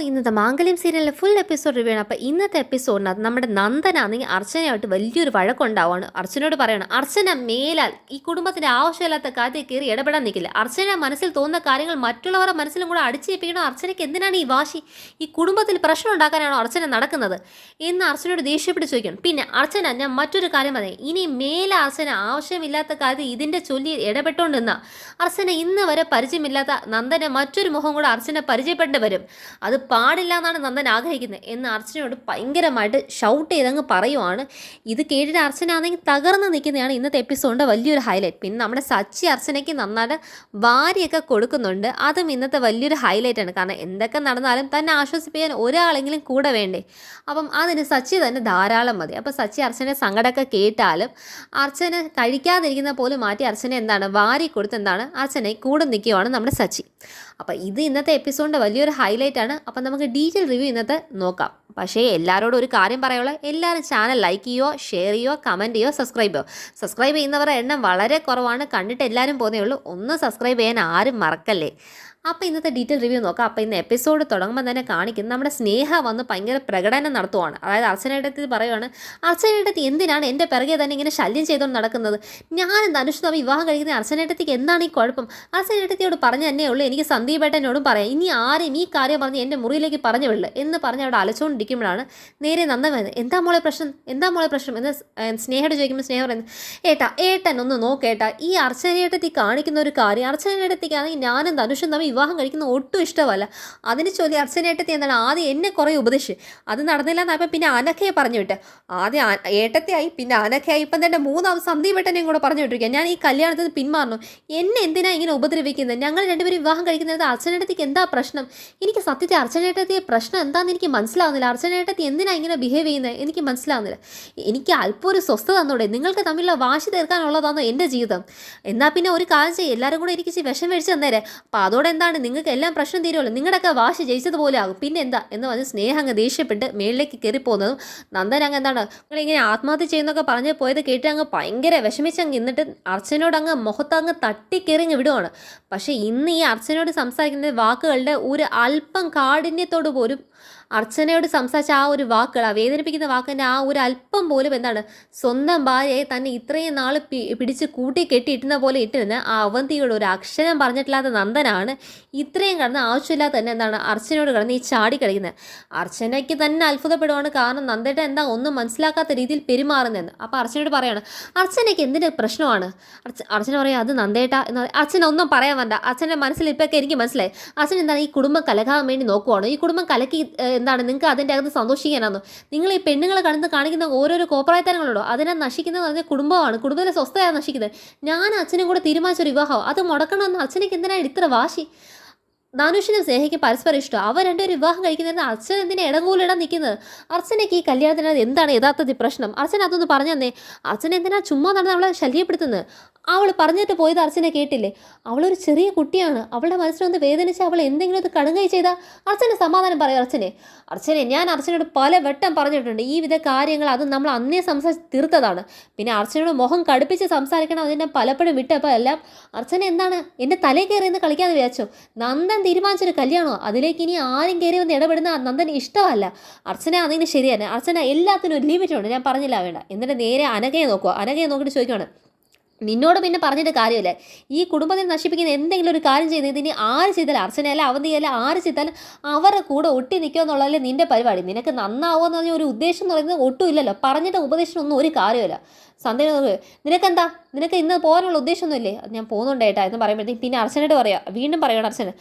ഇന്നത്തെ മാംഗല്യം സീരിയലിലെ full episode review ആണ്. അപ്പോൾ ഇന്നത്തെ എപ്പിസോഡിനകത്ത് നമ്മുടെ നന്ദനാണെങ്കിൽ അർച്ചനയായിട്ട് വലിയൊരു വഴക്കുണ്ടാവുകയാണ്. അർച്ചനയോട് പറയണം, അർച്ചന മേലാൽ ഈ കുടുംബത്തിൻ്റെ ആവശ്യമില്ലാത്ത കാര്യത്തിൽ കയറി ഇടപെടാൻ നിൽക്കില്ല. അർച്ചന മനസ്സിൽ തോന്നുന്ന കാര്യങ്ങൾ മറ്റുള്ളവരുടെ മനസ്സിലും കൂടെ അടിച്ചേൽപ്പിക്കണോ? അർച്ചനയ്ക്ക് എന്തിനാണ് ഈ വാശി? ഈ കുടുംബത്തിൽ പ്രശ്നം ഉണ്ടാക്കാനാണോ അർച്ചന നടക്കുന്നത് എന്ന് അർച്ചനയോട് ദേഷ്യപ്പെട്ട് ചോദിക്കണം. പിന്നെ അർച്ചന, ഞാൻ മറ്റൊരു കാര്യം പറയാം, ഇനി മേലെ അർച്ചന ആവശ്യമില്ലാത്ത കാര്യത്തിൽ ഇതിൻ്റെ ചൊല്ലി ഇടപെട്ടോണ്ടെന്ന അർച്ചന ഇന്ന് വരെ പരിചയമില്ലാത്ത നന്ദനെ മറ്റൊരു മുഖം കൂടെ അർച്ചന പരിചയപ്പെടേണ്ടി വരും. അത് പാടില്ല എന്നാണ് നന്ദൻ ആഗ്രഹിക്കുന്നത് എന്ന് അർച്ചനയോട് ഭയങ്കരമായിട്ട് ഷൗട്ട് ചെയ്തങ്ങ് പറയുവാണ്. ഇത് കേട്ടിട്ട് അർച്ചന ആണെങ്കിൽ തകർന്ന് നിൽക്കുന്നതാണ് ഇന്നത്തെ എപ്പിസോഡിൻ്റെ വലിയൊരു ഹൈലൈറ്റ്. പിന്നെ നമ്മുടെ സച്ചി അർച്ചനയ്ക്ക് നന്നായിട്ട് വാരിയൊക്കെ കൊടുക്കുന്നുണ്ട്. അതും ഇന്നത്തെ വലിയൊരു ഹൈലൈറ്റാണ്. കാരണം എന്തൊക്കെ നടന്നാലും തന്നെ ആശ്വസിപ്പിക്കാൻ ഒരാളെങ്കിലും കൂടെ വേണ്ടേ. അപ്പം അതിന് സച്ചി തന്നെ ധാരാളം മതി. അപ്പോൾ സച്ചി അർച്ചനെ സങ്കടമൊക്കെ കേട്ടാലും അർച്ചന കഴിക്കാതിരിക്കുന്ന പോലും മാറ്റി അർച്ചന എന്താണ് വാരി കൊടുത്ത് എന്താണ് അർച്ചനെ കൂടെ നിൽക്കുകയാണ് നമ്മുടെ സച്ചി. അപ്പോൾ ഇത് ഇന്നത്തെ എപ്പിസോഡിൻ്റെ വലിയൊരു ഹൈലൈറ്റ് ആണ്. അപ്പം നമുക്ക് ഡീറ്റെയിൽ റിവ്യൂ ഇന്നത്തെ നോക്കാം. പക്ഷേ എല്ലാവരോടും ഒരു കാര്യം പറയുള്ളൂ, എല്ലാവരും ചാനൽ ലൈക്ക് ചെയ്യുമോ, ഷെയർ ചെയ്യുമോ, കമൻറ്റ് ചെയ്യുമോ, സബ്സ്ക്രൈബ് ചെയ്യുമോ. സബ്സ്ക്രൈബ് ചെയ്യുന്നവരുടെ എണ്ണം വളരെ കുറവാണ്, കണ്ടിട്ട് എല്ലാവരും പോകുന്നേ ഉള്ളൂ. ഒന്ന് സബ്സ്ക്രൈബ് ചെയ്യാൻ ആരും മറക്കല്ലേ. അപ്പോൾ ഇന്നത്തെ ഡീറ്റെയിൽ റിവ്യൂ നോക്കാം. അപ്പോൾ ഇന്ന് എപ്പിസോഡ് തുടങ്ങുമ്പോൾ തന്നെ കാണിക്കുന്നത് നമ്മുടെ സ്നേഹ വന്ന് ഭയങ്കര പ്രകടനം നടത്തുവാണ്. അതായത് അർച്ചനയുടെ പറയുവാണ്, അർച്ചനയുടെ എന്തിനാണ് എൻ്റെ പിറകെ തന്നെ ഇങ്ങനെ ശല്യം ചെയ്തുകൊണ്ട് നടക്കുന്നത്? ഞാൻ ധനുഷ് തമ്മിൽ വിവാഹം കഴിക്കുന്ന അർച്ചനയുടെ എന്താണ് ഈ കുഴപ്പം? അർച്ചനയോട് പറഞ്ഞു തന്നെ ഉള്ളൂ, എനിക്ക് സന്ദീപേട്ടനോടും പറയാം, ഇനി ആരെയും ഈ കാര്യം പറഞ്ഞ് എൻ്റെ മുറിയിലേക്ക് പറഞ്ഞു വിടില്ല എന്ന് പറഞ്ഞ് അവിടെ അലച്ചുകൊണ്ടിരിക്കുമ്പോഴാണ് നേരെ നന്ദൻ വരുന്നത്. എന്താ മോളെ പ്രശ്നം എന്ന് സ്നേഹയോട് ചോദിക്കുമ്പോൾ സ്നേഹ പറയുന്നത്, ഏട്ടൻ ഒന്ന് നോക്കേട്ടാ, ഈ അർച്ചനയുടെ കാണിക്കുന്ന ഒരു കാര്യം അർച്ചനയുടെയാണെങ്കിൽ ഞാനും ധനുഷും തമ്മിൽ വിവാഹം കഴിക്കുന്ന ഒട്ടും ഇഷ്ടമല്ല. അതിന് ചൊല്ലി അർച്ചനേട്ടത്തി എന്താണ് ആദ്യം എന്നെ കുറേ ഉപദേശിച്ച്, അത് നടന്നില്ല എന്നായപ്പോൾ പിന്നെ അനക്കയെ പറഞ്ഞു വിട്ട്, ആദ്യം ഏട്ടത്തെയായി, പിന്നെ അനക്കയായി, ഇപ്പം തന്നെ മൂന്നാമത് സന്ദീപേട്ടനെയും കൂടെ പറഞ്ഞു വിട്ടിരിക്കുക. ഞാൻ ഈ കല്യാണത്തിൽ പിന്മാറുന്നു, എന്നെ എന്തിനാ ഇങ്ങനെ ഉപദ്രവിക്കുന്നത്? ഞങ്ങൾ രണ്ടുപേരും വിവാഹം കഴിക്കുന്നത് അർച്ചനേട്ടത്തിക്ക് എന്താ പ്രശ്നം? എനിക്ക് സത്യത്തിൽ അർച്ചനേട്ടത്തിയെ പ്രശ്നം എന്താണെന്ന് എനിക്ക് മനസ്സിലാവുന്നില്ല. അർച്ചനേട്ടത്തി എന്തിനാ ഇങ്ങനെ ബിഹേവ് ചെയ്യുന്നത് എനിക്ക് മനസ്സിലാവുന്നില്ല. എനിക്ക് അല്പം ഒരു സ്വസ്ഥത തന്നൂടെ? നിങ്ങൾക്ക് തമ്മിലുള്ള വാശി തീർക്കാനുള്ളതാണോ എൻ്റെ ജീവിതം? എന്നാൽ പിന്നെ ഒരു കാര്യം ചെയ്യും, എല്ലാവരും കൂടെ എനിക്ക് വിഷം മേടിച്ച് തന്നേരെ. അപ്പോൾ അതോടെ എന്താണ് നിങ്ങൾക്ക് എല്ലാം പ്രശ്നം തീരുമല്ലോ, നിങ്ങളുടെയൊക്കെ വാശി ജയിച്ചതുപോലെ ആകും, പിന്നെന്താ എന്ന് പറഞ്ഞ് സ്നേഹം അങ്ങ് ദേഷ്യപ്പെട്ട് മേളിലേക്ക് കയറിപ്പോകുന്നതും നന്ദൻ അങ്ങ് എന്താണ് നിങ്ങളിങ്ങനെ ആത്മഹത്യ ചെയ്യുന്നൊക്കെ പറഞ്ഞ് പോയത് കേട്ട് അങ്ങ് ഭയങ്കര വിഷമിച്ചങ്ങ് എന്നിട്ട് അർച്ചനയോട് അങ്ങ് മുഖത്തങ്ങ് തട്ടിക്കെറിങ്ങ് വിടുവാണ്. പക്ഷേ ഇന്ന് ഈ അർച്ചനയോട് സംസാരിക്കുന്ന വാക്കുകളുടെ ഒരു അല്പം കാഠിന്യത്തോട് പോലും അർച്ചനയോട് സംസാരിച്ച ആ ഒരു വാക്കുകൾ, ആ വേദനിപ്പിക്കുന്ന വാക്കിൻ്റെ ആ ഒരു അല്പം പോലും എന്താണ് സ്വന്തം ഭാര്യയെ തന്നെ ഇത്രയും നാൾ പിടിച്ച് കൂട്ടി കെട്ടിയിട്ടുന്ന പോലെ ഇട്ടിരുന്ന ആ അവന്തിയോട് ഒരു അക്ഷരം പറഞ്ഞിട്ടില്ലാത്ത നന്ദനാണ് ഇത്രയും കടന്ന് ആവശ്യമില്ലാതെ തന്നെ എന്താണ് അർച്ചനയോട് കിടന്ന് ഈ ചാടി കളിക്കുന്നത്. അർച്ചനയ്ക്ക് തന്നെ അത്ഭുതപ്പെടുവാണ്. കാരണം നന്ദേട്ട എന്താ ഒന്നും മനസ്സിലാക്കാത്ത രീതിയിൽ പെരുമാറുന്നതെന്ന്. അപ്പോൾ അർച്ചനയോട് പറയാണ്, അർച്ചനയ്ക്ക് എന്തിൻ്റെ പ്രശ്നമാണ്? അർച്ചന പറയാം, അത് നന്ദേട്ട എന്ന് പറയും. അർച്ചന ഒന്നും പറയാൻ വേണ്ട, അച്ഛൻ്റെ മനസ്സിൽ ഇപ്പോഴൊക്കെ എനിക്ക് മനസ്സിലായി. അച്ഛൻ എന്താണ് ഈ കുടുംബം കലക്കാൻ വേണ്ടി നോക്കുവാണ്. ഈ കുടുംബം കലക്കി എന്താണ് നിങ്ങൾക്ക് അതിൻ്റെ അകത്ത് സന്തോഷിക്കാനാണോ? നിങ്ങൾ ഈ പെണ്ണുങ്ങൾ കാണിക്കുന്ന ഓരോരോ കോപ്രായത്തരങ്ങളോടോ അതിനെ നശിക്കുന്നത് പറഞ്ഞാൽ കുടുംബമാണ്, കുടുംബത്തിലെ സ്വസ്ഥയാണ് നശിക്കുന്നത്. ഞാൻ അച്ഛനും കൂടെ തീരുമാനിച്ചൊരു വിവാഹം അത് മുടക്കണമെന്ന് അച്ഛനക്ക് എന്തിനാണ് ഇത്ര വാശി? ധനുഷിനും സ്നേഹയ്ക്ക് പരസ്പരം ഇഷ്ടം, അവർ രണ്ടുപേരും വിവാഹം കഴിക്കുന്നതിന് അർച്ചന എന്തിനാ ഇടങ്ങൂലിടാൻ നിൽക്കുന്നത്? അർച്ചനയ്ക്ക് ഈ കല്യാണത്തിനകത്ത് എന്താണ് യഥാർത്ഥത്തിൽ പ്രശ്നം? അർച്ചന അതൊന്ന് പറഞ്ഞു തന്നേ. അർച്ചന എന്തിനാ ചുമ്മാ നടന്ന് അവളെ ശല്യപ്പെടുത്തുന്നത്? അവൾ പറഞ്ഞിട്ട് പോയത് അർച്ചന കേട്ടില്ലേ? അവളൊരു ചെറിയ കുട്ടിയാണ്, അവളുടെ മനസ്സിലൊന്ന് വേദനിച്ച് അവൾ എന്തെങ്കിലും അത് കടുങ്ങായി ചെയ്താൽ അർച്ചന സമാധാനം പറയും. അർച്ചനെ ഞാൻ അർച്ചനയോട് പല വട്ടം പറഞ്ഞിട്ടുണ്ട് ഈ വിധ കാര്യങ്ങൾ, അത് നമ്മൾ അന്നേ സംസാരിച്ച് തീർത്തതാണ്. പിന്നെ അർച്ചനയോട് മുഖം കടുപ്പിച്ച് സംസാരിക്കണം അതിനെ പലപ്പോഴും വിട്ടപ്പോൾ എല്ലാം അർച്ചന എന്താണ് എൻ്റെ തലയിൽ കയറി എന്ന് കളിക്കാതെ വിചാരിച്ചോ? നന്ദൻ തീരുമാനിച്ചൊരു കല്യാണമോ, അതിലേക്ക് ഇനി ആരും കയറി വന്ന് ഇടപെടുന്ന നന്ദന് ഇഷ്ടമല്ല. അർച്ചന അതിന് ശരിയാണ്, അർച്ചന എല്ലാത്തിനും ഒരു ലിമിറ്റുണ്ട്, ഞാൻ പറഞ്ഞില്ല വേണ്ട. എന്നിട്ട് നേരെ അനഘയെ നോക്കിയിട്ട് ചോദിക്കുകയാണ്, നിന്നോട് പിന്നെ പറഞ്ഞിട്ട് കാര്യമില്ല, ഈ കുടുംബത്തെ നശിപ്പിക്കുന്ന എന്തെങ്കിലും ഒരു കാര്യം ചെയ്യുന്നത് ഇനി ആര് ചെയ്താലും അർച്ചനയല്ല അവന്തിയല്ല ആര് ചെയ്താലും അവരുടെ കൂടെ ഒട്ടി നിൽക്കുക എന്നുള്ളതല്ലേ നിൻ്റെ പരിപാടി. നിനക്ക് നന്നാവുമെന്ന് പറഞ്ഞ ഒരു ഉദ്ദേശം എന്ന് പറയുന്നത് ഒട്ടും ഇല്ലല്ലോ. പറഞ്ഞിട്ട് ഉപദേശമൊന്നും ഒരു കാര്യമില്ല. സന്ധ്യ നിനക്ക് ഇന്ന് പോകാനുള്ള ഉദ്ദേശമൊന്നും ഇല്ലേ? ഞാൻ പോകുന്നുണ്ട് ഏട്ടാ എന്ന് പറയുമ്പോഴത്തേക്കും പിന്നെ അർച്ചനയോട് വീണ്ടും പറയണം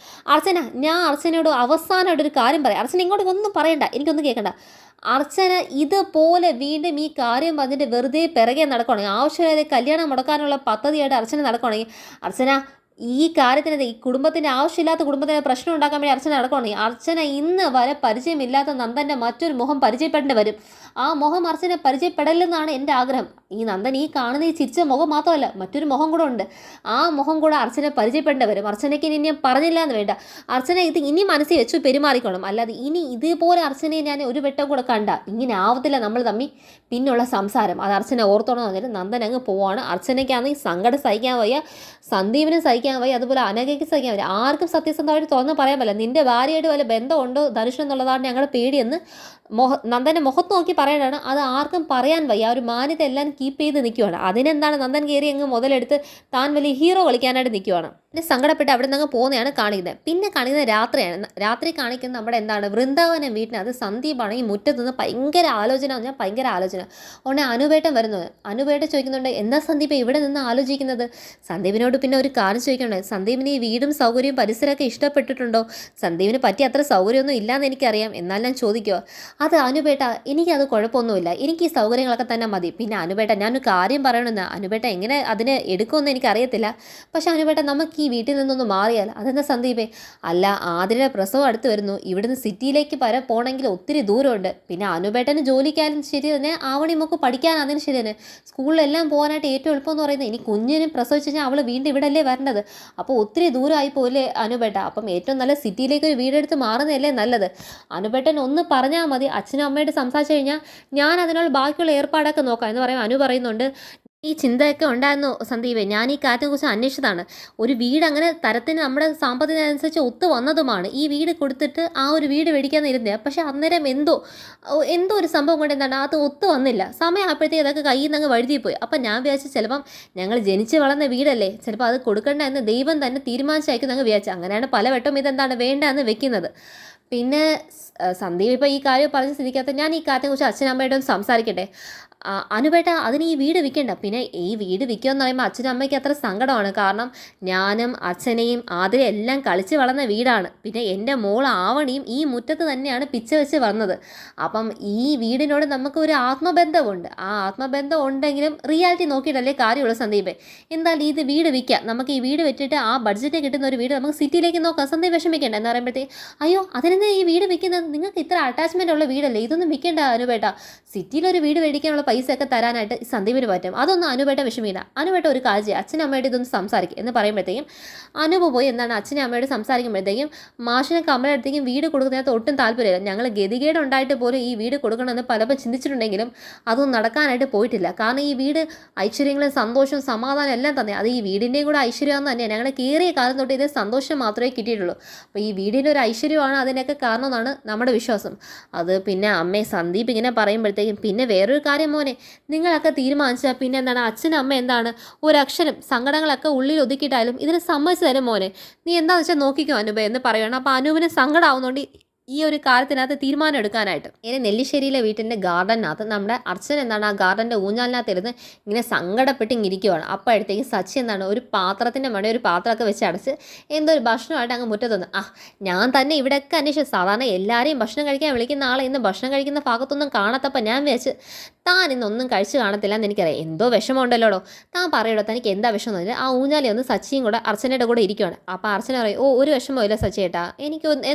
അർച്ചന ഞാൻ അർച്ചനയോട് അവസാനമായിട്ട് ഒരു കാര്യം പറയാം. അർച്ചന ഇങ്ങോട്ട് ഒന്നും പറയണ്ട, എനിക്കൊന്നും കേൾക്കണ്ട. അർച്ചന ഇതുപോലെ വീണ്ടും ഈ കാര്യം പറഞ്ഞിട്ട് വെറുതെ പിറകെ നടക്കുകയാണെങ്കിൽ, ആവശ്യമില്ലാതെ കല്യാണം മുടക്കാനുള്ള പദ്ധതിയായിട്ട് അർച്ചന നടക്കുകയാണെങ്കിൽ, അർച്ചന ഈ കാര്യത്തിന് ഈ കുടുംബത്തിൻ്റെ ആവശ്യമില്ലാത്ത കുടുംബത്തിന് പ്രശ്നം ഉണ്ടാക്കാൻ വേണ്ടി അർച്ചന നടക്കുകയാണെങ്കിൽ, അർച്ചന ഇന്ന് വരെ പരിചയമില്ലാത്ത നന്ദൻ്റെ മറ്റൊരു മുഖം പരിചയപ്പെടേണ്ടി വരും. ആ മുഖം അർച്ചന പരിചയപ്പെടലെന്നാണ് എൻ്റെ ആഗ്രഹം. ഈ നന്ദൻ ഈ കാണുന്ന ഈ ചിരിച്ച മുഖം മാത്രമല്ല, മറ്റൊരു മുഖം കൂടെ ഉണ്ട്. ആ മുഖം കൂടെ അർച്ചന പരിചയപ്പെടേണ്ടി വരും. അർച്ചനയ്ക്ക് ഇനി ഞാൻ പറഞ്ഞില്ല എന്ന് വേണ്ട, അർച്ചന ഇത് ഇനി മനസ്സിൽ വെച്ചു പെരുമാറിക്കണം. അല്ലാതെ ഇനി ഇതുപോലെ അർച്ചനയെ ഞാൻ ഒരു വെട്ടം കൂടെ കണ്ട ഇങ്ങനെ ആവത്തില്ല നമ്മൾ തമ്മിൽ പിന്നുള്ള സംസാരം. അത് അർച്ചന ഓർത്തോണം എന്ന് പറഞ്ഞിട്ട് നന്ദൻ അങ്ങ് പോവാണ്. അർച്ചനയ്ക്കാണെങ്കിൽ സങ്കടം സഹിക്കാൻ വയ്യ, സന്ദീപിനും സഹിക്കാൻ വയ്യ, അതുപോലെ അനഘയ്ക്ക് സഹിക്കാൻ വയ്യ. ആർക്കും സത്യസന്ധമായിട്ട് തുറന്ന് പറയാൻ പറ്റില്ല. നിന്റെ ഭാര്യയായിട്ട് വല്ല ബന്ധമുണ്ടോ ധനുഷ് എന്നുള്ളതാണ് ഞങ്ങളുടെ പേടിയെന്ന് നന്ദൻ്റെ മുഖത്ത് നോക്കി പറയാനാണ്. അത് ആർക്കും പറയാൻ വയ്യ. ആ ഒരു മാന്യത എല്ലാം കീപ്പ് ചെയ്ത് നിൽക്കുവാണ്. അതിനെന്താണ് നന്ദൻ കയറി അങ്ങ് മുതലെടുത്ത് താൻ വലിയ ഹീറോ കളിക്കാനായിട്ട് നിൽക്കുവാണ്. പിന്നെ സങ്കടപ്പെട്ട് അവിടെ നിന്ന് അങ്ങ് പോകുന്നതാണ് കാണിക്കുന്നത്. പിന്നെ കാണിക്കുന്നത് രാത്രിയാണ്. രാത്രി കാണിക്കുന്ന നമ്മുടെ എന്താണ് വൃന്ദാവനം വീട്ടിനകത്ത് സന്ദീപാണ് ഈ മുറ്റത്തുനിന്ന് ഭയങ്കര ആലോചന പറഞ്ഞാൽ ഭയങ്കര ആലോചന. ഉടനെ അനുപേട്ടൻ വരുന്നത്. അനുപേട്ടൻ ചോദിക്കുന്നുണ്ട്, എന്താ സന്ദീപ് ഇവിടെ നിന്ന് ആലോചിക്കുന്നത്? സന്ദീപിനോട് പിന്നെ ഒരു കാര്യം ചോദിക്കുന്നുണ്ട്, സന്ദീപിന് ഈ വീടും സൗകര്യവും പരിസരമൊക്കെ ഇഷ്ടപ്പെട്ടിട്ടുണ്ടോ? സന്ദീപിന് പറ്റിയ അത്ര സൗകര്യമൊന്നും ഇല്ലയെന്ന് എനിക്കറിയാം, എന്നാൽ ഞാൻ ചോദിക്കുക. അത് അനുപേട്ട, എനിക്കത് കുഴപ്പമൊന്നുമില്ല, എനിക്ക് ഈ സൗകര്യങ്ങളൊക്കെ തന്നെ മതി. പിന്നെ അനുപേട്ട ഞാനൊരു കാര്യം പറയണമെന്ന്, അനുപേട്ട എങ്ങനെ അതിനെ എടുക്കുമെന്ന് എനിക്കറിയത്തില്ല, പക്ഷെ അനുപേട്ട നമുക്ക് ഈ വീട്ടിൽ നിന്നൊന്ന് മാറിയാൽ. അതെന്താ സന്ദീപേ? അല്ല, ആതിരയുടെ പ്രസവം അടുത്ത് വരുന്നു, ഇവിടുന്ന് സിറ്റിയിലേക്ക് വരെ പോകണമെങ്കിൽ ഒത്തിരി ദൂരമുണ്ട്. പിന്നെ അനുപേട്ടന് ജോലിക്കാനും ശരി തന്നെ, ആവണി നമുക്ക് പഠിക്കാനതിന് ശരി തന്നെ, സ്കൂളിലെല്ലാം പോകാനായിട്ട് ഏറ്റവും എളുപ്പം എന്ന് പറയുന്നത് ഇനി കുഞ്ഞിനും പ്രസവിച്ച് കഴിഞ്ഞാൽ അവൾ വീണ്ടും ഇവിടെ അല്ലേ വരേണ്ടത്. അപ്പോൾ ഒത്തിരി ദൂരമായി പോലെ അനുപേട്ട. അപ്പം ഏറ്റവും നല്ല സിറ്റിയിലേക്ക് ഒരു വീടെടുത്ത് മാറുന്നതല്ലേ നല്ലത്. അനുപേട്ടൻ ഒന്ന് പറഞ്ഞാൽ മതി, അച്ഛനും അമ്മയോട് സംസാരിച്ച് കഴിഞ്ഞാൽ ഞാൻ അതിനുള്ള ബാക്കിയുള്ള ഏർപ്പാടൊക്കെ നോക്കാം എന്ന് പറയും. അനു പറയുന്നുണ്ട്, ഈ ചിന്തയൊക്കെ ഉണ്ടായിരുന്നു സന്ദീപേ, ഞാൻ ഈ കാര്യത്തെക്കുറിച്ച് അന്വേഷിച്ചതാണ്. ഒരു വീട് അങ്ങനെ തരത്തിന് നമ്മുടെ സാമ്പത്തികത്തിനനുസരിച്ച് ഒത്തു വന്നതുമാണ്. ഈ വീട് കൊടുത്തിട്ട് ആ ഒരു വീട് മേടിക്കാൻ ഇരുന്നത്. പക്ഷേ അന്നേരം എന്തോ ഒരു സംഭവം കൊണ്ട് എന്താണ് അത് ഒത്തു വന്നില്ല. സമയമായപ്പോഴത്തേക്ക് അതൊക്കെ കയ്യിൽ നിന്ന് അങ്ങ് വഴുതിപ്പോയി. അപ്പം ഞാൻ വിചാരിച്ചു ചിലപ്പം ഞങ്ങൾ ജനിച്ച് വളർന്ന വീടല്ലേ, ചിലപ്പോൾ അത് കൊടുക്കണ്ട എന്ന് ദൈവം തന്നെ തീരുമാനിച്ചയക്കും അങ്ങ് വിചാരിച്ചു. അങ്ങനെയാണ് പലവട്ടം ഇതെന്താണ് വേണ്ട എന്ന് വെക്കുന്നത്. പിന്നെ സന്ദീപ് ഇപ്പോൾ ഈ കാര്യം പറഞ്ഞ് സ്ഥിതിക്കകത്ത് ഞാൻ ഈ കാര്യത്തെക്കുറിച്ച് അച്ഛനമ്മയോടൊന്ന് സംസാരിക്കട്ടെ. അനുപേട്ട അതിന് ഈ വീട് വിൽക്കണ്ട. പിന്നെ ഈ വീട് വിൽക്കുമെന്ന് പറയുമ്പോൾ അച്ഛനും അമ്മയ്ക്ക് അത്ര സങ്കടമാണ്. കാരണം ഞാനും അച്ഛനെയും ആതിരയും എല്ലാം കളിച്ച് വളർന്ന വീടാണ്. പിന്നെ എൻ്റെ മോൾ ആവണിയും ഈ മുറ്റത്ത് തന്നെയാണ് പിച്ച വെച്ച് വന്നത്. അപ്പം ഈ വീടിനോട് നമുക്ക് ഒരു ആത്മബന്ധമുണ്ട്. ആ ആത്മബന്ധം ഉണ്ടെങ്കിലും റിയാലിറ്റി നോക്കിയിട്ടല്ലേ കാര്യമുള്ളൂ സന്ദീപേ. എന്തായാലും ഇത് വീട് വിൽക്കാം, നമുക്ക് ഈ വീട് വെച്ചിട്ട് ആ ബഡ്ജറ്റ് കിട്ടുന്ന ഒരു വീട് നമുക്ക് സിറ്റിയിലേക്ക് നോക്കാം. സന്ദീപ് വിഷമിക്കേണ്ട എന്ന് പറയുമ്പോഴത്തേക്ക്, അയ്യോ അതിനെന്താ ഈ വീട് വിൽക്കുന്നത്, നിങ്ങൾക്ക് ഇത്ര അറ്റാച്ച്മെൻ്റ് ഉള്ള വീടല്ലേ, ഇതൊന്നും വിൽക്കേണ്ട അനുപേട്ട. സിറ്റിയിലൊരു വീട് മേടിക്കാനുള്ള പൈസ ഒക്കെ തരാനായിട്ട് സന്ദീപിന് പറ്റും, അതൊന്നും അനുപേട്ട വിഷമില്ല. അനുപേട്ട ഒരു കാര്യം അച്ഛനും അമ്മയോട് ഇതൊന്ന് സംസാരിക്കും എന്ന് പറയുമ്പോഴത്തേക്കും അനുപ പോയി എന്താണ് അച്ഛനും അമ്മയോട് സംസാരിക്കുമ്പോഴത്തേക്കും മാഷിനെ കമലടുത്തേക്കും വീട് കൊടുക്കുന്നതിനകത്ത് ഒട്ടും താല്പര്യമില്ല. ഞങ്ങൾ ഗതികേട് ഉണ്ടായിട്ട് പോലും ഈ വീട് കൊടുക്കണമെന്ന് പലപ്പോൾ ചിന്തിച്ചിട്ടുണ്ടെങ്കിലും അതൊന്നും നടക്കാനായിട്ട് പോയിട്ടില്ല. കാരണം ഈ വീട് ഐശ്വര്യങ്ങളും സന്തോഷവും സമാധാനം എല്ലാം തന്നെ, അത് ഈ വീടിൻ്റെയും കൂടെ ഐശ്വര്യമെന്ന് തന്നെയാണ്. ഞങ്ങളുടെ കയറിയ കാലം തൊട്ട് ഇത് സന്തോഷം മാത്രമേ കിട്ടിയിട്ടുള്ളൂ. അപ്പോൾ ഈ വീടിൻ്റെ ഒരു ഐശ്വര്യമാണ് അതിനൊക്കെ കാരണമെന്നാണ് നമ്മുടെ വിശ്വാസം. അത് പിന്നെ അമ്മയെ സന്ദീപ് ഇങ്ങനെ പറയുമ്പോഴത്തേക്കും, പിന്നെ വേറൊരു കാര്യം മോനെ, നിങ്ങളൊക്കെ തീരുമാനിച്ചാൽ പിന്നെ എന്താണ് അച്ഛനും അമ്മ എന്താണ് ഒരക്ഷരം സങ്കടങ്ങളൊക്കെ ഉള്ളിൽ ഒതുക്കിയിട്ടായാലും ഇതിന് സമ്മതിച്ചു തരും മോനെ, നീ എന്താണെന്ന് വെച്ചാൽ നോക്കിക്കോ അനുപ എന്ന് പറയുകയാണ്. അപ്പോൾ അനുവിന് സങ്കടമാവുന്നതുകൊണ്ട് ഈ ഒരു കാര്യത്തിനകത്ത് തീരുമാനം എടുക്കാനായിട്ട് ഇങ്ങനെ നെല്ലിശ്ശേരിയിലെ വീട്ടിൻ്റെ ഗാർഡനകത്ത് നമ്മുടെ അർച്ചന എന്താണ് ആ ഗാർഡൻ്റെ ഊഞ്ഞാലിനകത്തിരുന്ന് ഇങ്ങനെ സങ്കടപ്പെട്ട് ഇരിക്കുവാണ്. അപ്പോഴത്തേക്ക് സച്ചി എന്താണ് ഒരു പാത്രത്തിൻ്റെ മണി ഒരു പാത്രമൊക്കെ വെച്ച് അടച്ച് എന്തോ ഒരു ഭക്ഷണമായിട്ട് അങ്ങ് മുറ്റത്ത് വന്ന്, ഞാൻ തന്നെ ഇവിടെയൊക്കെ അന്വേഷിച്ചു, സാധാരണ എല്ലാവരെയും ഭക്ഷണം കഴിക്കാൻ വിളിക്കുന്ന ആളെ ഇന്ന് ഭക്ഷണം കഴിക്കുന്ന ഭാഗത്തൊന്നും കാണാത്തപ്പോൾ ഞാൻ വിചാരിച്ച് താൻ ഇന്നൊന്നും കഴിച്ച് കാണത്തില്ല എന്ന് എനിക്കറിയാം, എന്തോ വിഷമമുണ്ടല്ലോടോ, താൻ പറയടോ തനിക്ക് എന്താ വിഷമം എന്ന് പറഞ്ഞാൽ ആ ഊഞ്ഞാലി ഒന്ന് സച്ചിയും കൂടെ അർച്ചനയുടെ കൂടെ ഇരിക്കുവാണ്. അപ്പോൾ അർച്ചന പറയും, ഒരു വിഷമവും ഇല്ല സച്ചി ഏട്ടാ,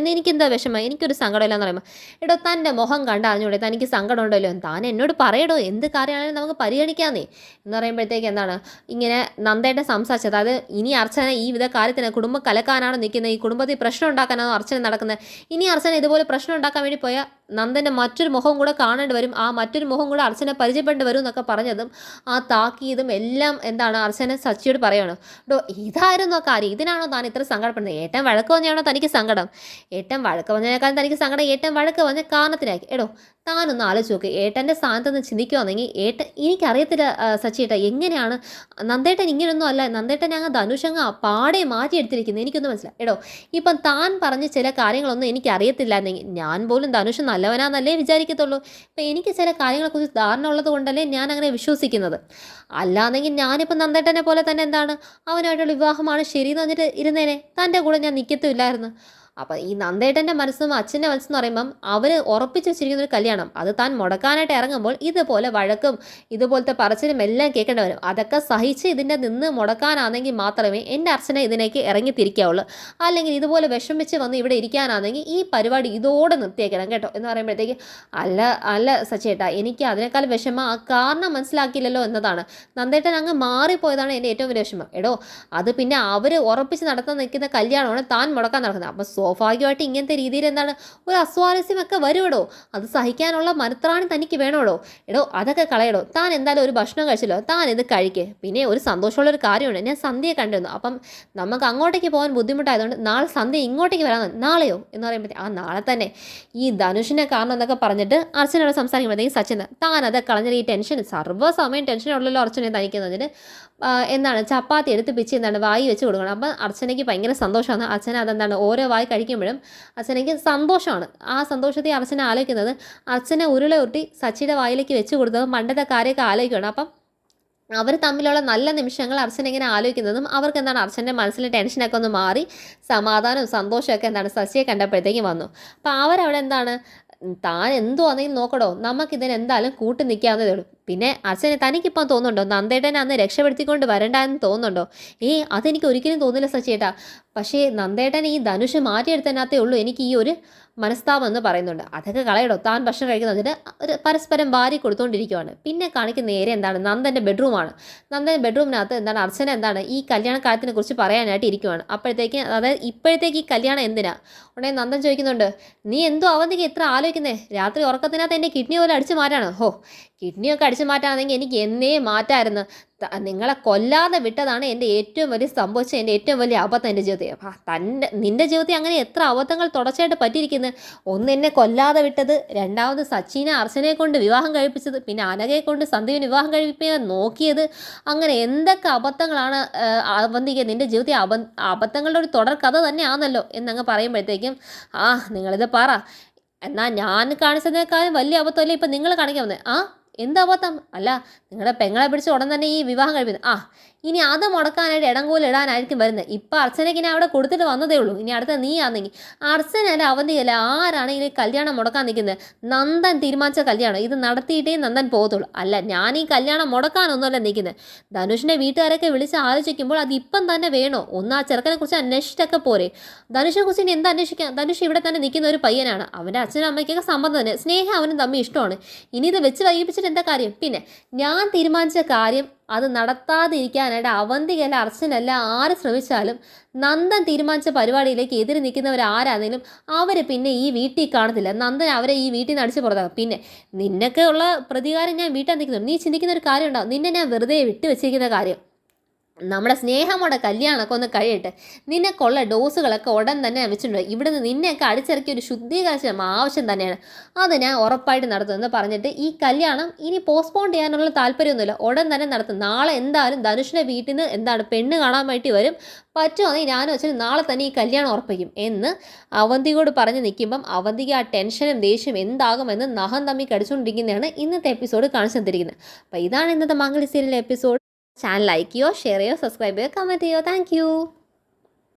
എനിക്കെന്താ വിഷമം, എനിക്കൊരു സങ്കടമില്ല എന്ന് പറയുമ്പോൾ, എടോ തൻ്റെ മുഖം കണ്ടറിഞ്ഞൂടെ തനിക്ക് സങ്കടം ഉണ്ടല്ലോ, താൻ എന്നോട് പറയടോ, എന്ത് കാര്യമാണെങ്കിലും നമുക്ക് പരിഗണിക്കാമെന്നേ എന്ന് പറയുമ്പോഴത്തേക്ക് എന്താണ് ഇങ്ങനെ നന്ദേട്ടൻ സംസാരിച്ചത്. അതായത് ഇനി അർച്ചന ഈ വിധ കാര്യത്തിന് കുടുംബം കലക്കാനാണോ നിൽക്കുന്നത്, ഈ കുടുംബത്തിൽ പ്രശ്നം ഉണ്ടാക്കാനാണോ അർച്ചന നടക്കുന്നത്, ഇനി അർച്ചന ഇതുപോലെ പ്രശ്നം ഉണ്ടാക്കാൻ വേണ്ടി പോയാൽ നന്ദൻ്റെ മറ്റൊരു മുഖം കൂടെ കാണേണ്ടി വരും, ആ മറ്റൊരു മുഖം കൂടെ അർച്ചന പരിചയപ്പെടേണ്ടി വരും എന്നൊക്കെ പറഞ്ഞതും ആ താക്കീതും എല്ലാം എന്താണ് അർച്ചന സച്ചിയോട് പറയുകയാണ്. ഡോ ഇതായിരുന്നു ആ കാര്യം, ഇതിനാണോ താൻ ഇത്ര സങ്കടപ്പെടുന്നത്, ഏട്ടൻ വഴക്ക് പറഞ്ഞാണോ തനിക്ക് സങ്കടം, ഏട്ടൻ വഴക്ക് പറഞ്ഞതിനേക്കാളും തനിക്ക് സങ്കടം ഏട്ടൻ വഴക്ക് പറഞ്ഞ കാരണത്തിനാക്കി. എടോ താനൊന്ന് ആലോചിച്ച് നോക്ക്, ഏട്ടൻ്റെ സ്ഥാനത്ത് നിന്ന് ചിന്തിക്കുകയാണെങ്കിൽ എനിക്കറിയത്തില്ല സച്ചിയേട്ട എങ്ങനെയാണ് നന്ദേട്ടൻ ഇങ്ങനെയൊന്നും അല്ല, നന്ദേട്ടൻ ഞങ്ങൾ ധനുഷങ്ങ പാടെ മാറ്റിയെടുത്തിരിക്കുന്നത്, എനിക്കൊന്നും മനസ്സിലായി. എടോ ഇപ്പം താൻ പറഞ്ഞ ചില കാര്യങ്ങളൊന്നും എനിക്കറിയത്തില്ലായിരുന്നെങ്കിൽ ഞാൻ പോലും ധനുഷ് നല്ലവനാന്നല്ലേ വിചാരിക്കത്തുള്ളൂ. ഇപ്പം എനിക്ക് ചില കാര്യങ്ങളെക്കുറിച്ച് ധാരണ ഉള്ളത് കൊണ്ടല്ലേ ഞാൻ അങ്ങനെ വിശ്വസിക്കുന്നത്, അല്ലാന്നെങ്കിൽ ഞാനിപ്പം നന്ദേട്ടനെ പോലെ തന്നെ എന്താണ് അവനായിട്ടുള്ള വിവാഹമാണ് ശരിയെന്ന് പറഞ്ഞിട്ട് ഇരുന്നേനെ, തൻ്റെ കൂടെ ഞാൻ നിൽക്കത്തുമില്ലായിരുന്നു. അപ്പം ഈ നന്ദേട്ടൻ്റെ മനസ്സും അച്ഛൻ്റെ മനസ്സെന്ന് പറയുമ്പം അവർ ഉറപ്പിച്ച് വെച്ചിരിക്കുന്ന ഒരു കല്യാണം അത് താൻ മുടക്കാനായിട്ട് ഇറങ്ങുമ്പോൾ ഇതുപോലെ വഴക്കും ഇതുപോലത്തെ പറച്ചിലും എല്ലാം കേൾക്കേണ്ടി വരും. അതൊക്കെ സഹിച്ച് ഇതിൻ്റെ നിന്ന് മുടക്കാനാണെങ്കിൽ മാത്രമേ എൻ്റെ അർച്ചന ഇതിലേക്ക് ഇറങ്ങി തിരിക്കാവുള്ളൂ. അല്ലെങ്കിൽ ഇതുപോലെ വിഷമിച്ച് വന്ന് ഇവിടെ ഇരിക്കാനാണെങ്കിൽ ഈ പരിപാടി ഇതോടെ നിർത്തിയേക്കണം കേട്ടോ എന്ന് പറയുമ്പോഴത്തേക്ക് അല്ല അല്ല സച്ചേട്ടാ, എനിക്ക് അതിനേക്കാൾ വിഷമം ആ കാരണം മനസ്സിലാക്കിയില്ലല്ലോ എന്നതാണ്. നന്ദേട്ടൻ അങ്ങ് മാറിപ്പോയതാണ് എൻ്റെ ഏറ്റവും വലിയ വിഷമം. എടോ, അത് പിന്നെ അവർ ഉറപ്പിച്ച് നടത്താൻ നിൽക്കുന്ന കല്യാണമാണ് താൻ മുടക്കാൻ നടക്കുന്നത്. അപ്പം സ്വാഭാവികമായിട്ട് ഇങ്ങനത്തെ രീതിയിൽ എന്താണ് ഒരു അസ്വാരസ്യമൊക്കെ വരുമോ? അത് സഹിക്കാനുള്ള മനത്രാണി തനിക്ക് വേണോടോ? എടോ, അതൊക്കെ കളയടോ. താൻ എന്തായാലും ഒരു ഭക്ഷണം കഴിച്ചല്ലോ, താൻ ഇത് കഴിക്കേ. പിന്നെ ഒരു സന്തോഷമുള്ളൊരു കാര്യമുണ്ട്, ഞാൻ സന്ധ്യയെ കണ്ടിരുന്നു. അപ്പം നമുക്ക് അങ്ങോട്ടേക്ക് പോകാൻ ബുദ്ധിമുട്ടായതുകൊണ്ട് നാളെ സന്ധ്യ ഇങ്ങോട്ടേക്ക് വരാൻ. നാളെയോ എന്ന് പറയുമ്പോഴത്തേക്ക് ആ നാളെ തന്നെ ഈ ധനുഷിനെ കാരണം എന്നൊക്കെ പറഞ്ഞിട്ട് അർച്ചനയോട് സംസാരിക്കുമ്പോഴത്തേക്ക് സച്ചിൻ താൻ അത് കളഞ്ഞിട്ട് ഈ ടെൻഷൻ സർവ്വസമയം ടെൻഷനുള്ളല്ലോ അർച്ചനയെ തനിക്കുന്നതിന് എന്താണ് ചപ്പാത്തി എടുത്ത് പിച്ച് എന്താണ് വായി വെച്ച് കൊടുക്കണം. അപ്പം അർച്ചനയ്ക്ക് ഭയങ്കര സന്തോഷമാണ്. അർച്ചന അതെന്താണ് ഓരോ വായി കഴിക്കുമ്പോഴും അർച്ചനയ്ക്ക് സന്തോഷമാണ്. ആ സന്തോഷത്തെ അർച്ചന ആലോചിക്കുന്നത് അർച്ചന ഉരുള ഉരുട്ടി സച്ചിയുടെ വായിലേക്ക് വെച്ച് കൊടുത്തത് പണ്ടത്തെ കാര്യമൊക്കെ ആലോചിക്കുകയാണ്. അപ്പം അവർ തമ്മിലുള്ള നല്ല നിമിഷങ്ങൾ അർച്ചന ഇങ്ങനെ ആലോചിക്കുന്നതും അവർക്ക് എന്താണ് അർച്ചൻ്റെ മനസ്സിലെ ടെൻഷനൊക്കെ ഒന്ന് മാറി സമാധാനവും സന്തോഷമൊക്കെ എന്താണ് സച്ചിയെ കണ്ടപ്പോഴത്തേക്കും വന്നു. അപ്പോൾ അവരവിടെ എന്താണ് താൻ എന്തോ ആണെങ്കിലും നോക്കടോ, നമുക്കിതിന് എന്തായാലും കൂട്ടി നിൽക്കാവുന്നതേ ഉള്ളൂ. പിന്നെ അച്ഛനെ തനിക്കിപ്പം തോന്നുന്നുണ്ടോ നന്ദേട്ടനെ അന്ന് രക്ഷപ്പെടുത്തിക്കൊണ്ട് വരണ്ട എന്ന് തോന്നുന്നുണ്ടോ? അതെനിക്ക് ഒരിക്കലും തോന്നില്ല സച്ചിയേട്ടാ. പക്ഷേ നന്ദേട്ടൻ ഈ ധനുഷ് മാറ്റിയെടുത്തതിനകത്തേ ഉള്ളൂ എനിക്ക് ഈ ഒരു മനസ്താപം എന്ന് പറയുന്നുണ്ട്. അതൊക്കെ കളയടോ, താൻ ഭക്ഷണം കഴിക്കുന്നതിന് ഒരു പരസ്പരം വാരി കൊടുത്തുകൊണ്ടിരിക്കുകയാണ്. പിന്നെ കാണിക്കുന്ന നേരെ എന്താണ് നന്ദൻ്റെ ബെഡ്റൂമാണ്. നന്ദൻ്റെ ബെഡ്റൂമിനകത്ത് എന്താണ് അർച്ചന എന്താണ് ഈ കല്യാണ കാര്യത്തിനെ കുറിച്ച് പറയാനായിട്ട് ഇരിക്കുവാണ്. അപ്പോഴത്തേക്ക് അതായത് ഇപ്പോഴത്തേക്ക് ഈ കല്യാണം എന്തിനാ ഉടനെ നന്ദൻ ചോദിക്കുന്നുണ്ട്, നീ എന്തോ അവന്തിക്ക് എത്ര ആലോചിക്കുന്നേ? രാത്രി ഉറക്കത്തിനകത്ത് എൻ്റെ കിഡ്നി പോലെ അടിച്ചു മാറ്റാണ്. കിഡ്നിയൊക്കെ അടിച്ചു മാറ്റാണെങ്കിൽ എനിക്ക് എന്നേ മാറ്റാമായിരുന്നു. നിങ്ങളെ കൊല്ലാതെ വിട്ടതാണ് എൻ്റെ ഏറ്റവും വലിയ സംഭവിച്ച എൻ്റെ ഏറ്റവും വലിയ അബദ്ധം എൻ്റെ ജീവിതത്തിൽ. നിൻ്റെ ജീവിതത്തിൽ അങ്ങനെ എത്ര അബദ്ധങ്ങൾ തുടർച്ചയായിട്ട് പറ്റിയിരിക്കുന്നത്. ഒന്ന് എന്നെ കൊല്ലാതെ വിട്ടത്, രണ്ടാമത് സച്ചിനെ അർച്ചനയെ കൊണ്ട് വിവാഹം കഴിപ്പിച്ചത്, പിന്നെ അനഘയെ കൊണ്ട് സന്ദീപിന് വിവാഹം കഴിപ്പിക്കാൻ നോക്കിയത്. അങ്ങനെ എന്തൊക്കെ അബദ്ധങ്ങളാണ് അവന്തിക നിൻ്റെ ജീവിതത്തിൽ അബദ്ധങ്ങളുടെ ഒരു തുടർ കഥ തന്നെയാണല്ലോ എന്നങ്ങ് പറയുമ്പോഴത്തേക്കും നിങ്ങളിത് പറ. എന്നാൽ ഞാൻ കാണിച്ചതിനേക്കാളും വലിയ അബദ്ധമല്ലേ ഇപ്പം നിങ്ങൾ കാണിക്കാൻ വന്നത്? എന്ത് അബദ്ധം? അല്ല, നിങ്ങളുടെ പെങ്ങളെ പിടിച്ച് ഉടൻ തന്നെ ഈ വിവാഹം കഴിപ്പിക്കുന്നത്. ഇനി അത് മുടക്കാനായിട്ട് ഇടാനായിരിക്കും വരുന്നത്. ഇപ്പം അർച്ചനയ്ക്ക് ഇനി അവിടെ കൊടുത്തിട്ട് വന്നതേ ഉള്ളൂ. ഇനി അടുത്ത നീ ആണെങ്കിൽ അർച്ചനല്ല അവന്തിയല്ല ആരാണ് ഈ കല്യാണം മുടക്കാൻ നിൽക്കുന്നത്? നന്ദൻ തീരുമാനിച്ച കല്യാണം ഇത് നടത്തിയിട്ടേ നന്ദൻ പോകത്തുള്ളൂ. അല്ല, ഞാൻ ഈ കല്യാണം മുടക്കാനൊന്നുമല്ല നിൽക്കുന്നത്. ധനുഷിൻ്റെ വീട്ടുകാരൊക്കെ വിളിച്ച് ആലോചിക്കുമ്പോൾ അത് ഇപ്പം തന്നെ വേണോ? ഒന്ന് ആ ചെറുക്കനെ കുറിച്ച് അന്വേഷിച്ചിട്ടൊക്കെ പോരെ. ധനുഷിനെ കുറിച്ച് ഇനി എന്താ അന്വേഷിക്കാം? ധനുഷ് ഇവിടെ തന്നെ നിൽക്കുന്ന ഒരു പയ്യനാണ്. അവൻ്റെ അച്ഛനും അമ്മയ്ക്കൊക്കെ സമ്മതം തന്നെ, സ്നേഹം അവനും തമ്മിൽ ഇഷ്ടമാണ്. ഇനി ഇത് വെച്ച് വൈകിപ്പിച്ചിട്ട് എന്താ കാര്യം? പിന്നെ ഞാൻ തീരുമാനിച്ച കാര്യം അത് നടത്താതിരിക്കാനായിട്ട് അവന്തികല്ല അർച്ചനല്ല ആര് ശ്രമിച്ചാലും നന്ദൻ തീരുമാനിച്ച പരിപാടിയിലേക്ക് എതിര് നിൽക്കുന്നവരാരാണെങ്കിലും അവർ പിന്നെ ഈ വീട്ടിൽ കാണത്തില്ല. നന്ദൻ അവരെ ഈ വീട്ടിൽ നിന്ന് അടിച്ച് പുറത്താകും. പിന്നെ നിന്നൊക്കെ ഉള്ള പ്രതികാരം ഞാൻ വീട്ടിൽ നിൽക്കുന്നുണ്ട്. നീ ചിന്തിക്കുന്ന ഒരു കാര്യം ഉണ്ടാവും. നിന്നെ ഞാൻ വെറുതെ വിട്ടു വെച്ചിരിക്കുന്ന കാര്യം നമ്മുടെ സ്നേഹമോടെ കല്യാണമൊക്കെ ഒന്ന് കഴിയട്ടെ. നിന്നെക്കുള്ള ഡോസുകളൊക്കെ ഉടൻ തന്നെ വെച്ചിട്ടുണ്ട്. ഇവിടുന്ന് നിന്നെയൊക്കെ അടിച്ചിറക്കിയ ഒരു ശുദ്ധീകരണം ആവശ്യം തന്നെയാണ്. അത് ഞാൻ ഉറപ്പായിട്ട് നടത്തുമെന്ന് പറഞ്ഞിട്ട് ഈ കല്യാണം ഇനി പോസ്റ്റ്പോൺ ചെയ്യാനുള്ള താല്പര്യമൊന്നുമില്ല, ഉടൻ തന്നെ നടത്തും. നാളെ എന്തായാലും ധനുഷിൻ്റെ വീട്ടിൽ നിന്ന് എന്താണ് പെണ്ണ് കാണാൻ വേണ്ടി വരും. പറ്റുവാണെങ്കിൽ ഞാനും വെച്ചാൽ നാളെ തന്നെ ഈ കല്യാണം ഉറപ്പിക്കും എന്ന് അവന്തികയോട് പറഞ്ഞ് നിൽക്കുമ്പം അവന്തിക്ക് ആ ടെൻഷനും ദേഷ്യം എന്താകുമെന്ന് നഖം തമ്മിൽ കടിച്ചുകൊണ്ടിരിക്കുന്നതാണ് ഇന്നത്തെ എപ്പിസോഡ് കാണിച്ചു തന്നിരിക്കുന്നത്. അപ്പോൾ ഇതാണ് ഇന്നത്തെ മംഗളി സീരിയൽ എപ്പിസോഡ്. ചാനൽ ലൈക്ക് ചെയ്യുക, ഷെയർ ചെയ്യുക, സബ്സ്ക്രൈബ് ചെയ്യുക, കമൻറ്റ് ചെയ്യുക. താങ്ക്